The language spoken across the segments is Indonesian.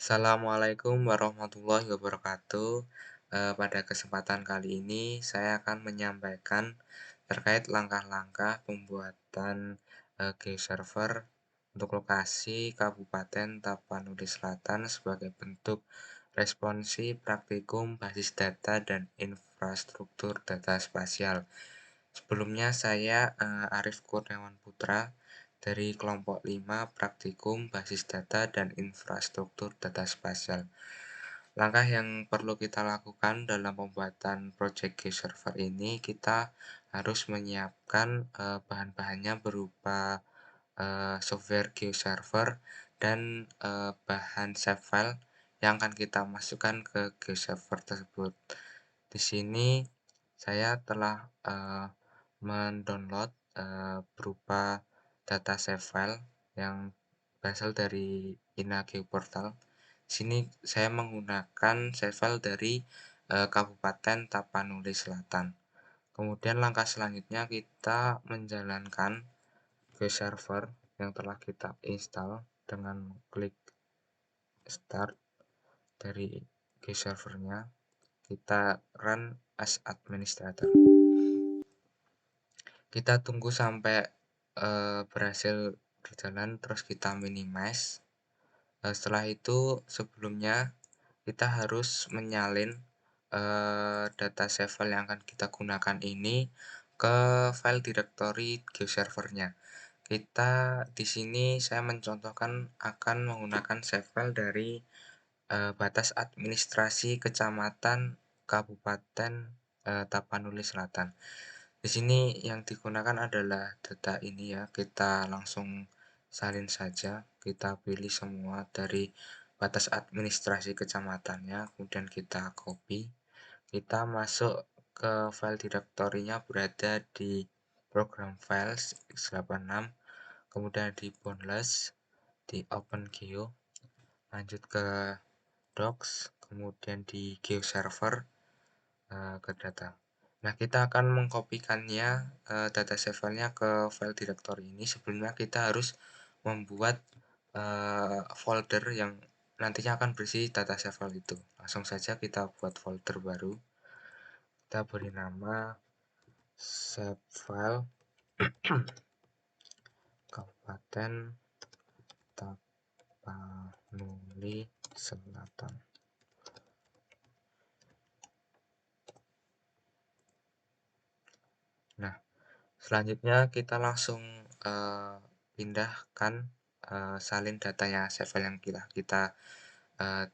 Assalamualaikum warahmatullahi wabarakatuh. Pada kesempatan kali ini saya akan menyampaikan terkait langkah-langkah pembuatan geoserver untuk lokasi Kabupaten Tapanuli Selatan sebagai bentuk responsi praktikum basis data dan infrastruktur data spasial. Sebelumnya saya Arif Kurniawan Putra dari kelompok 5 Praktikum Basis Data dan Infrastruktur Data Spasial. Langkah yang perlu kita lakukan dalam pembuatan project geoserver ini, kita harus menyiapkan bahan-bahannya berupa software geoserver dan bahan save file yang akan kita masukkan ke geoserver tersebut. Di sini saya telah mendownload berupa data save file yang berasal dari Inageo Portal. Sini saya menggunakan save file dari Kabupaten Tapanuli Selatan. Kemudian langkah selanjutnya kita menjalankan geoserver yang telah kita install dengan klik start dari geoservernya. Kita run as administrator. Kita tunggu sampai berhasil berjalan, terus kita minimize. Setelah itu sebelumnya kita harus menyalin data save file yang akan kita gunakan ini ke file directory geoservernya. Kita di sini saya mencontohkan akan menggunakan save file dari batas administrasi kecamatan Kabupaten Tapanuli Selatan. Di sini yang digunakan adalah data ini ya, kita langsung salin saja, kita pilih semua dari batas administrasi kecamatannya, kemudian kita copy, kita masuk ke file directory-nya berada di program files x86, kemudian di Boundless, di OpenGeo, lanjut ke Docs, kemudian di GeoServer, ke data. Nah, kita akan mengkopikannya data save file-nya ke file directory ini. Sebelumnya kita harus membuat folder yang nantinya akan berisi data save file itu. Langsung saja kita buat folder baru. Kita beri nama save file Kabupaten Tapanuli Selatan. Nah, selanjutnya kita langsung pindahkan salin datanya save file yang kita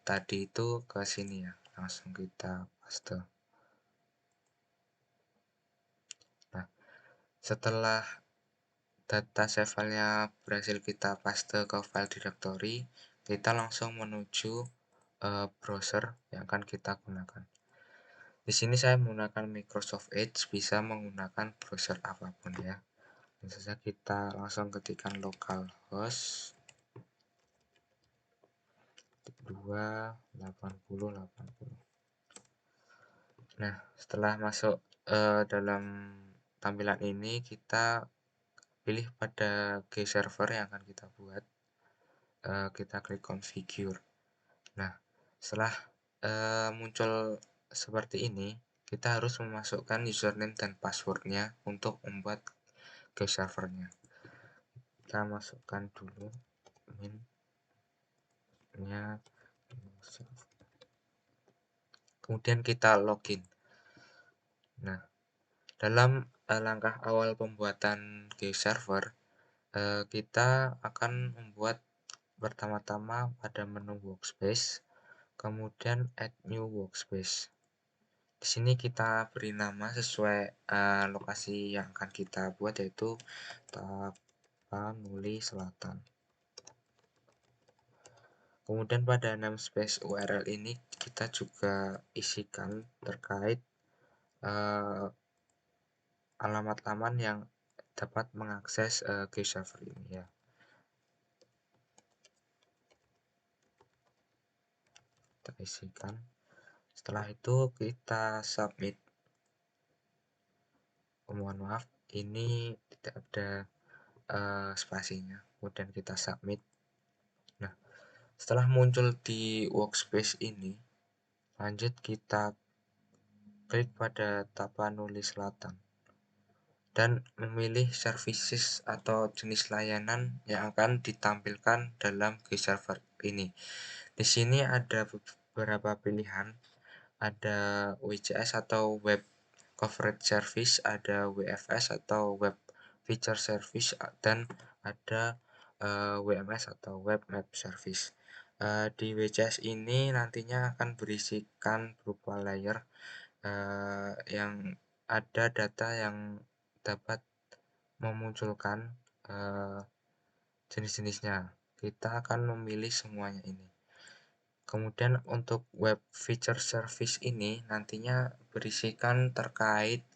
tadi itu ke sini ya, langsung kita paste. Nah, setelah data save file-nya berhasil kita paste ke file directory, kita langsung menuju browser yang akan kita gunakan. Di sini saya menggunakan Microsoft Edge, bisa menggunakan browser apapun ya. Langsung saja kita langsung ketikkan localhost 28080. Nah, setelah masuk dalam tampilan ini, kita pilih pada geoserver yang akan kita buat. Kita klik configure. Nah, setelah muncul seperti ini, kita harus memasukkan username dan passwordnya untuk membuat geoservernya. Kita masukkan dulu min-nya, kemudian kita login. Nah, dalam langkah awal pembuatan geoserver, kita akan membuat pertama-tama pada menu workspace, kemudian add new workspace. Di sini kita beri nama sesuai lokasi yang akan kita buat, yaitu Tapanuli Selatan. Kemudian pada namespace URL ini kita juga isikan terkait alamat laman yang dapat mengakses geoserver ini ya. Kita isikan. Setelah itu kita submit. Mohon maaf, ini tidak ada spasinya. Kemudian kita submit. Nah, Setelah muncul di workspace ini, lanjut kita klik pada tapanulis selatan dan memilih services atau jenis layanan yang akan ditampilkan dalam GeoServer ini. Di sini ada beberapa pilihan, ada WCS atau Web Coverage Service, ada WFS atau Web Feature Service, dan ada WMS atau Web Map Service. Di WCS ini nantinya akan berisikan berupa layer yang ada data yang dapat memunculkan jenis-jenisnya. Kita akan memilih semuanya ini. Kemudian untuk web feature service ini nantinya berisikan terkait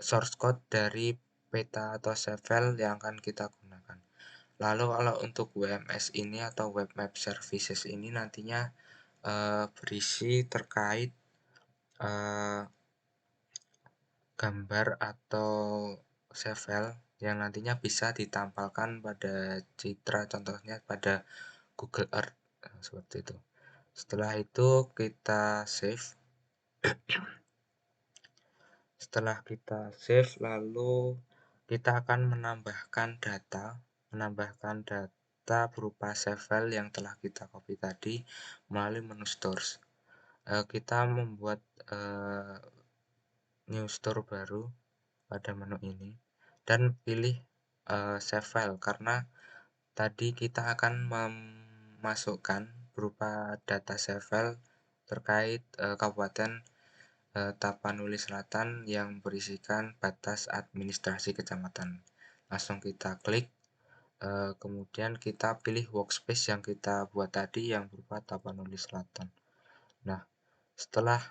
source code dari peta atau save file yang akan kita gunakan. Lalu kalau untuk WMS ini atau web map services ini nantinya berisi terkait gambar atau save file yang nantinya bisa ditampilkan pada citra, contohnya pada Google Earth, seperti itu. Setelah itu kita save. Setelah kita save, lalu kita akan menambahkan data berupa save file yang telah kita copy tadi melalui menu stores. Kita membuat new store baru pada menu ini dan pilih save file, karena tadi kita akan memasukkan berupa data save file terkait Kabupaten Tapanuli Selatan yang berisikan batas administrasi kecamatan. Langsung kita klik, kemudian kita pilih workspace yang kita buat tadi yang berupa Tapanuli Selatan. Nah, setelah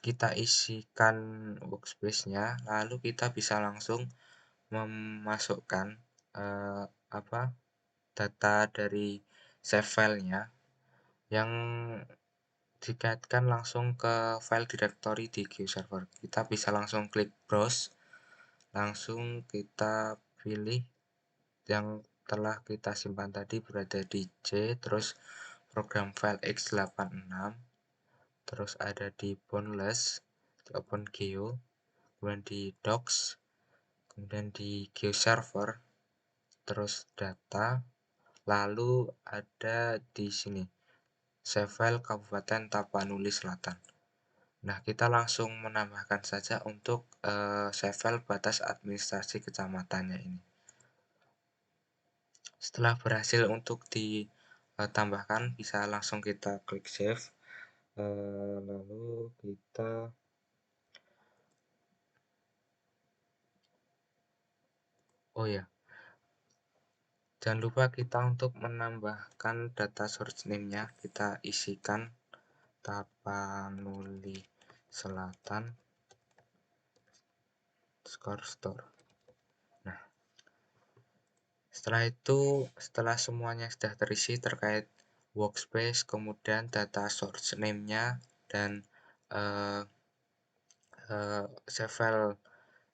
kita isikan workspace-nya, lalu kita bisa langsung memasukkan data dari save file-nya yang dikaitkan langsung ke file directory di GeoServer. Kita bisa langsung klik browse, langsung kita pilih yang telah kita simpan tadi berada di C, terus program file x86, terus ada di Boundless, di OpenGeo, kemudian di Docs, kemudian di GeoServer, terus data, lalu ada di sini save file Kabupaten Tapanuli Selatan. Nah, kita langsung menambahkan saja untuk save file batas administrasi kecamatannya ini. Setelah berhasil untuk ditambahkan, bisa langsung kita klik save. Lalu kita jangan lupa kita untuk menambahkan data source name-nya, kita isikan Tapanuli Selatan store. Nah, setelah semuanya sudah terisi terkait workspace, kemudian data source name-nya dan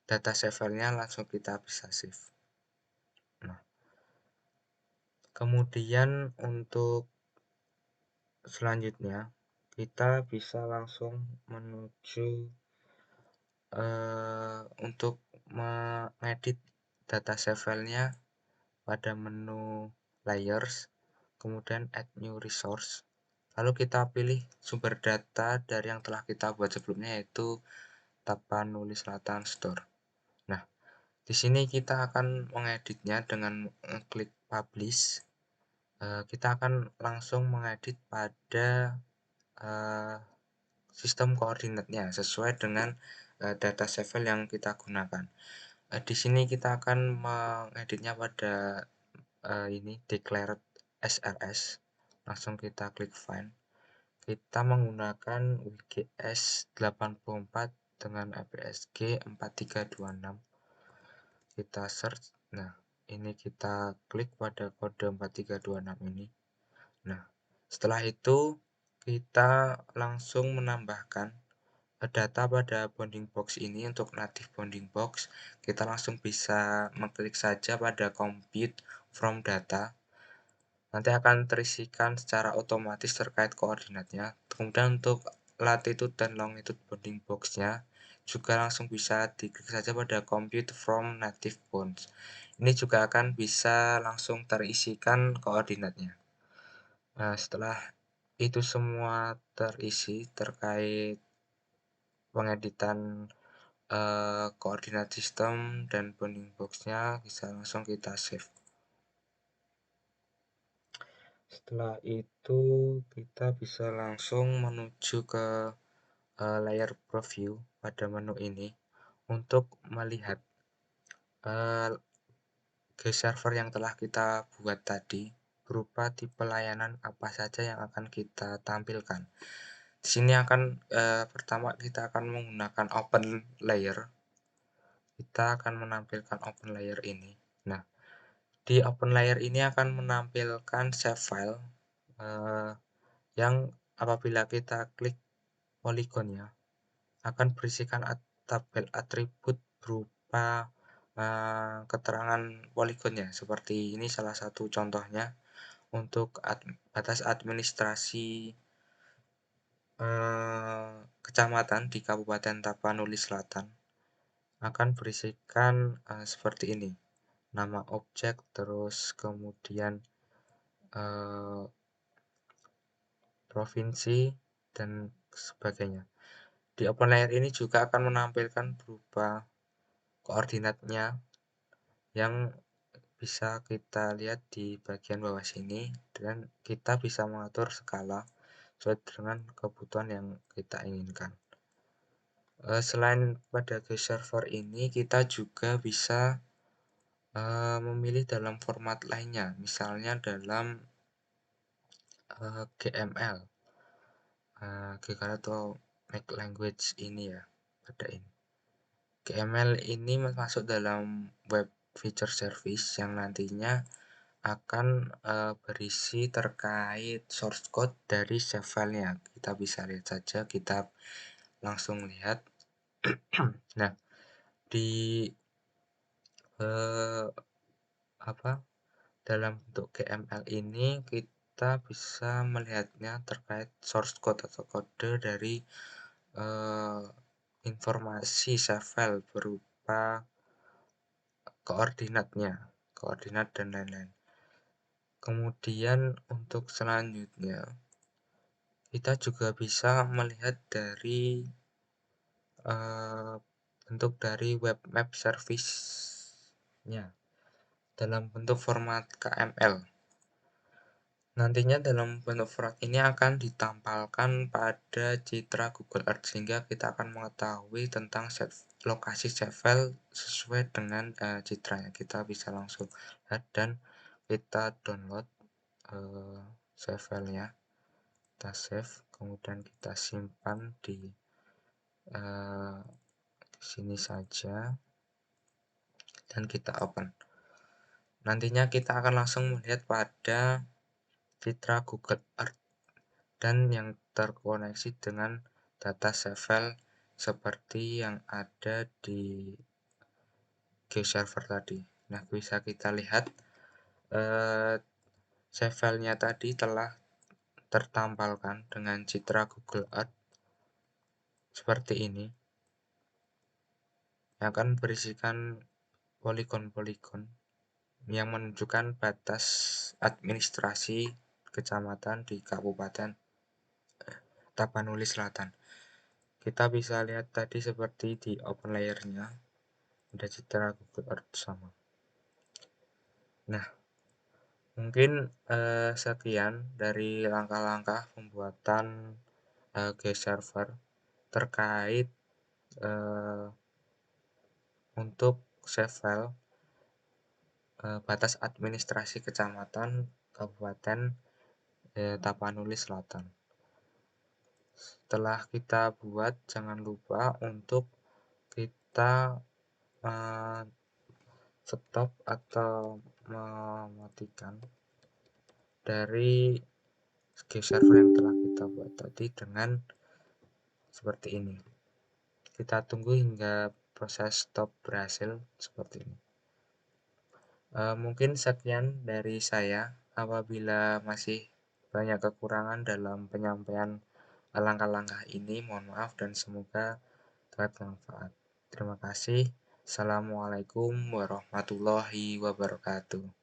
data save file-nya, langsung kita bisa save. Nah, kemudian untuk selanjutnya kita bisa langsung menuju untuk mengedit data save file-nya pada menu layers, kemudian add new resource, lalu kita pilih sumber data dari yang telah kita buat sebelumnya, yaitu Tapanuli Selatan Store. Nah, di sini kita akan mengeditnya dengan klik publish. Kita akan langsung mengedit pada sistem koordinatnya sesuai dengan data save file yang kita gunakan. Di sini kita akan mengeditnya pada ini declared SRS. Langsung kita klik find. Kita menggunakan WGS 84 dengan APSG 4326. Kita search. Nah, ini kita klik pada kode 4326 ini. Nah, setelah itu kita langsung menambahkan data pada bounding box ini. Untuk native bounding box, kita langsung bisa mengklik saja pada compute from data. nanti akan terisikan secara otomatis terkait koordinatnya. Kemudian untuk latitude dan longitude bounding box-nya juga langsung bisa diklik saja pada compute from native bounds. Ini juga akan bisa langsung terisikan koordinatnya. Nah, setelah itu semua terisi terkait pengeditan koordinat sistem dan bounding box-nya, bisa langsung kita save. Setelah itu kita bisa langsung menuju ke layer preview pada menu ini untuk melihat server yang telah kita buat tadi berupa tipe layanan apa saja yang akan kita tampilkan. Di sini akan pertama kita akan menggunakan open layer. Kita akan menampilkan open layer ini. Nah, di open layer ini akan menampilkan save file yang apabila kita klik poligonnya akan berisikan tabel atribut berupa keterangan poligonnya. Seperti ini salah satu contohnya untuk batas administrasi kecamatan di Kabupaten Tapanuli Selatan akan berisikan seperti ini. Nama objek, terus kemudian provinsi, dan sebagainya. Di open layer ini juga akan menampilkan berupa koordinatnya yang bisa kita lihat di bagian bawah sini, dan kita bisa mengatur skala sesuai dengan kebutuhan yang kita inginkan. Selain pada server ini, kita juga bisa memilih dalam format lainnya, misalnya dalam GML, atau make language ini ya, pada ini. GML ini masuk dalam web feature service yang nantinya akan berisi terkait source code dari save filenya. Kita bisa lihat saja, kita langsung lihat. Nah, di dalam bentuk GML ini kita bisa melihatnya terkait source code atau kode dari informasi save file berupa koordinatnya, koordinat dan lain-lain. Kemudian untuk selanjutnya kita juga bisa melihat dari bentuk dari web map service-nya dalam bentuk format KML. Nantinya dalam bentuk format ini akan ditampalkan pada citra Google Earth, sehingga kita akan mengetahui tentang lokasi save file sesuai dengan citranya. Kita bisa langsung lihat dan kita download save filenya. Kita save, kemudian kita simpan di sini saja, dan kita open. Nantinya kita akan langsung melihat pada citra Google Earth dan yang terkoneksi dengan data save file seperti yang ada di GeoServer tadi. Nah, bisa kita lihat save filenya tadi telah tertampalkan dengan citra Google Earth seperti ini, yang akan berisikan poligon-poligon yang menunjukkan batas administrasi kecamatan di Kabupaten Tapanuli Selatan. Kita bisa lihat tadi seperti di open layer-nya ada citra Google Earth sama. Nah, mungkin sekian dari langkah-langkah pembuatan GeoServer terkait untuk save file batas administrasi kecamatan Kabupaten Tapanuli Selatan. Setelah kita buat, jangan lupa untuk kita stop atau mematikan dari server yang telah kita buat tadi dengan seperti ini. Kita tunggu hingga proses stop berhasil seperti ini. Mungkin sekian dari saya. Apabila masih banyak kekurangan dalam penyampaian langkah-langkah ini, mohon maaf dan semoga dapat bermanfaat. Terima kasih. Assalamualaikum warahmatullahi wabarakatuh.